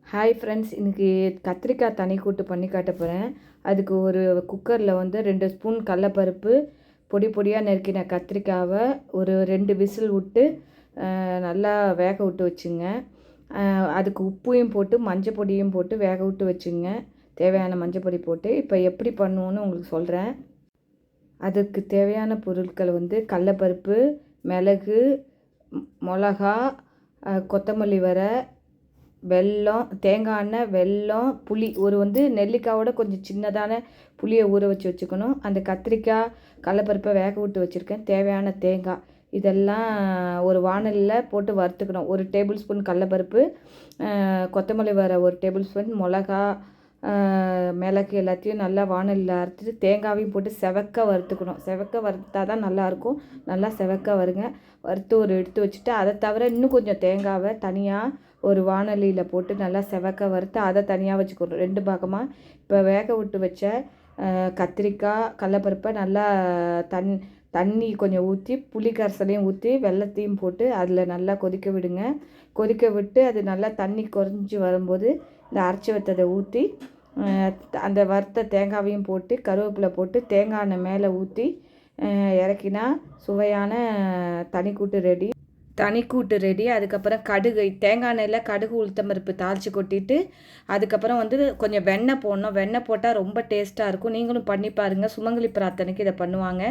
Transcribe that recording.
Hi friends, இன்றைக்கி கத்திரிக்காய் தனி கூட்டு பண்ணி காட்ட போகிறேன். அதுக்கு ஒரு குக்கரில் வந்து 2 ஸ்பூன் கடலப்பருப்பு, பொடி பொடியாக நறுக்கின கத்திரிக்காவை ஒரு 2 விசில் விட்டு நல்லா வேக விட்டு வச்சுங்க. அதுக்கு உப்பையும் போட்டு மஞ்சள் பொடியும் போட்டு வேக விட்டு வச்சுங்க. தேவையான மஞ்சள் பொடி போட்டு இப்போ எப்படி பண்ணுவோன்னு உங்களுக்கு சொல்கிறேன். அதுக்கு தேவையான பொருட்கள் வந்து கடலப்பருப்பு, மிளகு, மிளகா, கொத்தமல்லி வரை, வெல்லம், தேங்காய் எண்ணெய், வெல்லம், புளி வந்து நெல்லிக்காயோட கொஞ்சம் சின்னதான புளியை ஊற வச்சுக்கணும். அந்த கத்திரிக்காய், கடலப்பருப்பை வேக விட்டு வச்சுருக்கேன். தேவையான தேங்காய் இதெல்லாம் ஒரு வாணலியில் போட்டு வறுத்துக்கணும். 1 டேபிள் ஸ்பூன் கடலப்பருப்பு, கொத்தமல்லி வர 1 டேபிள் ஸ்பூன், மிளகா, மிளகு எல்லாத்தையும் நல்லா வாணலியில் அரைச்சிட்டு தேங்காயும் போட்டு செவக்க வறுத்துக்கணும். செவக்க வறுத்தா தான் நல்லாயிருக்கும். நல்லா செவக்க வருங்க. வறுத்து எடுத்து வச்சுட்டு, அதை தவிர இன்னும் கொஞ்சம் தேங்காவை தனியாக ஒரு வாணலியில் போட்டு நல்லா செவக்க வறுத்து அதை தனியாக வச்சுக்கணும். 2 பாகமாக. இப்போ வேக விட்டு வச்ச கத்திரிக்காய், கடலப்பருப்பை நல்லா தண்ணி கொஞ்சம் ஊற்றி, புளி கரைசலையும் ஊற்றி, வெல்லத்தையும் போட்டு அதில் நல்லா கொதிக்க விடுங்க. கொதிக்க விட்டு அது நல்லா தண்ணி குறைஞ்சி வரும்போது இந்த அரைச்சி வற்றதை ஊற்றி, அந்த வறுத்த தேங்காவையும் போட்டு, கருவேப்பிலை போட்டு, தேங்காய் எண்ணெய் மேலே ஊற்றி இறக்கினா சுவையான தனிக்கூட்டு ரெடி. அதுக்கப்புறம் கடுகு, தேங்காய் எண்ணெயில் கடுகு, உளுத்தம்பருப்பு தாளித்து கொட்டிட்டு, அதுக்கப்புறம் வந்து கொஞ்சம் வெண்ணெய் போடணும். வெண்ணெய் போட்டால் ரொம்ப டேஸ்ட்டாக இருக்கும். நீங்களும் பண்ணி பாருங்கள். சுமங்கலி பிரார்த்தனைக்கு இதை பண்ணுவாங்க.